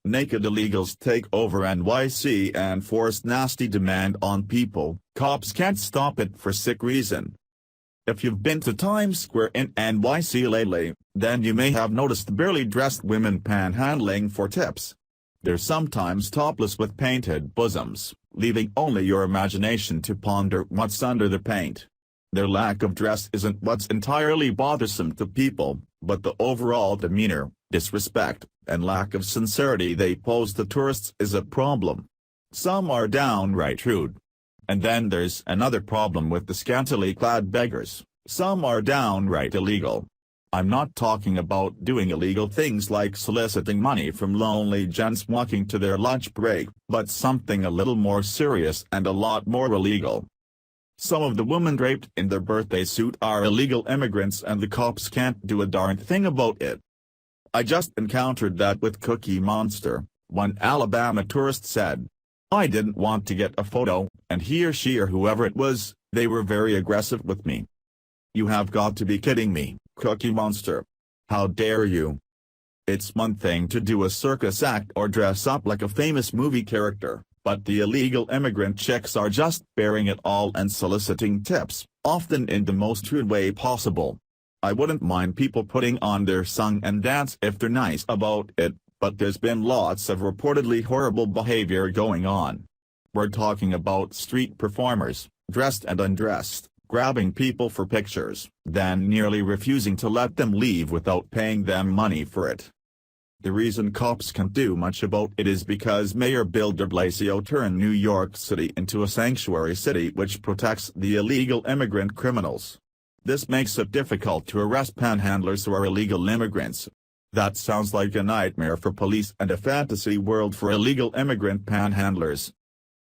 Naked illegals take over NYC and force nasty demand on people. Cops can't stop it for sick reason. If you've been to Times Square in NYC lately, then you may have noticed barely dressed women panhandling for tips. They're sometimes topless with painted bosoms, leaving only your imagination to ponder what's under the paint. Their lack of dress isn't what's entirely bothersome to people, but the overall demeanor, disrespect, and lack of sincerity they pose to tourists is a problem. Some are downright rude. And then there's another problem with the scantily clad beggars. Some are downright illegal. I'm not talking about doing illegal things like soliciting money from lonely gents walking to their lunch break, but something a little more serious and a lot more illegal. Some of the women draped in their birthday suit are illegal immigrants and the cops can't do a darn thing about it. I just encountered that with Cookie Monster. One Alabama tourist said, "I didn't want to get a photo, and he or she or whoever it was, they were very aggressive with me." You have got to be kidding me, Cookie Monster. How dare you? It's one thing to do a circus act or dress up like a famous movie character, but the illegal immigrant chicks are just bearing it all and soliciting tips, often in the most rude way possible. I wouldn't mind people putting on their song and dance if they're nice about it, but there's been lots of reportedly horrible behavior going on. We're talking about street performers, dressed and undressed, grabbing people for pictures, then nearly refusing to let them leave without paying them money for it. The reason cops can't do much about it is because Mayor Bill de Blasio turned New York City into a sanctuary city which protects the illegal immigrant criminals. This makes it difficult to arrest panhandlers who are illegal immigrants. That sounds like a nightmare for police and a fantasy world for illegal immigrant panhandlers.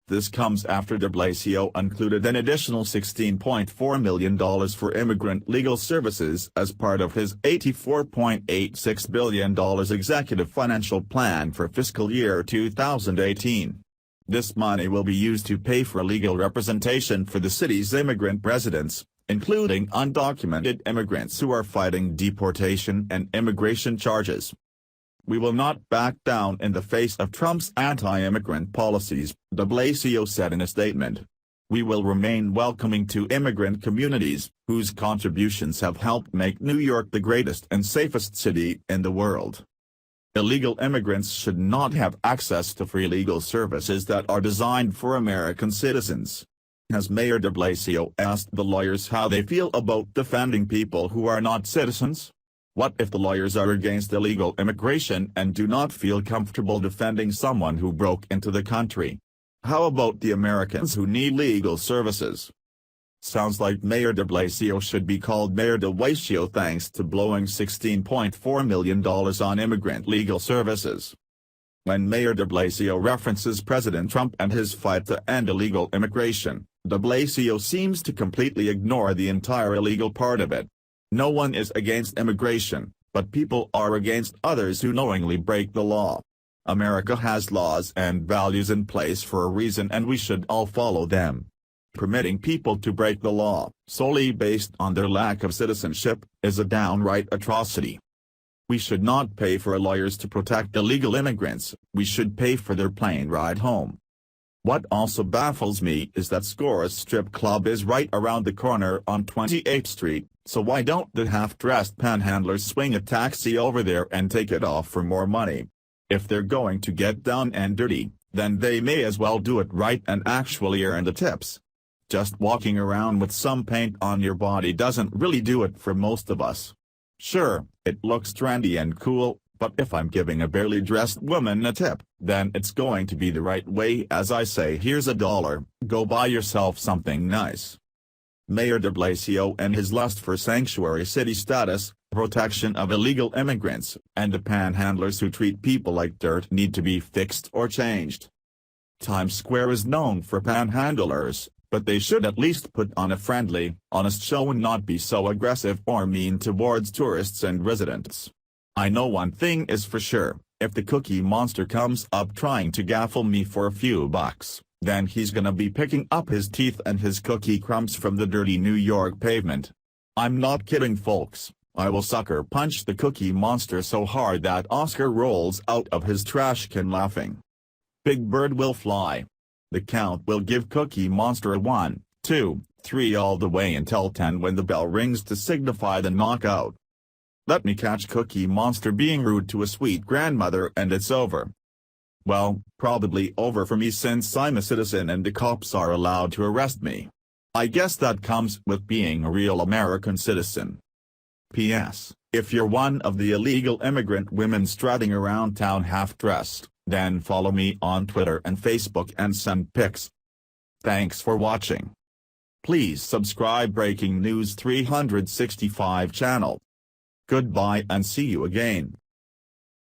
This comes after de Blasio included an additional $16.4 million for immigrant legal services as part of his $84.86 billion executive financial plan for fiscal year 2018. This money will be used to pay for legal representation for the city's immigrant residents, including undocumented immigrants who are fighting deportation and immigration charges. "We will not back down in the face of Trump's anti-immigrant policies," de Blasio said in a statement. "We will remain welcoming to immigrant communities, whose contributions have helped make New York the greatest and safest city in the world. Illegal immigrants should not have access to free legal services that are designed for American citizens." Has Mayor de Blasio asked the lawyers how they feel about defending people who are not citizens? What if the lawyers are against illegal immigration and do not feel comfortable defending someone who broke into the country? How about the Americans who need legal services? Sounds like Mayor de Blasio should be called Mayor de Blasio thanks to blowing $16.4 million on immigrant legal services. When Mayor de Blasio references President Trump and his fight to end illegal immigration, de Blasio seems to completely ignore the entire illegal part of it. No one is against immigration, but people are against others who knowingly break the law. America has laws and values in place for a reason and we should all follow them. Permitting people to break the law, solely based on their lack of citizenship, is a downright atrocity. We should not pay for lawyers to protect illegal immigrants, we should pay for their plane ride home. What also baffles me is that Score's strip club is right around the corner on 28th Street, so why don't the half-dressed panhandlers swing a taxi over there and take it off for more money? If they're going to get down and dirty, then they may as well do it right and actually earn the tips. Just walking around with some paint on your body doesn't really do it for most of us. Sure, it looks trendy and cool, but if I'm giving a barely dressed woman a tip, then it's going to be the right way. As I say, here's $1, go buy yourself something nice. Mayor de Blasio and his lust for sanctuary city status, protection of illegal immigrants, and the panhandlers who treat people like dirt need to be fixed or changed. Times Square is known for panhandlers, but they should at least put on a friendly, honest show and not be so aggressive or mean towards tourists and residents. I know one thing is for sure, if the Cookie Monster comes up trying to gaffle me for a few bucks, then he's gonna be picking up his teeth and his cookie crumbs from the dirty New York pavement. I'm not kidding folks, I will sucker punch the Cookie Monster so hard that Oscar rolls out of his trash can laughing. Big Bird will fly. The count will give Cookie Monster a 1, 2, 3 all the way until 10 when the bell rings to signify the knockout. Let me catch Cookie Monster being rude to a sweet grandmother and it's over. Well, probably over for me since I'm a citizen and the cops are allowed to arrest me. I guess that comes with being a real American citizen. P.S. If you're one of the illegal immigrant women strutting around town half-dressed, then follow me on Twitter and Facebook and send pics. Thanks for watching. Please subscribe Breaking News 365 channel. Goodbye and see you again.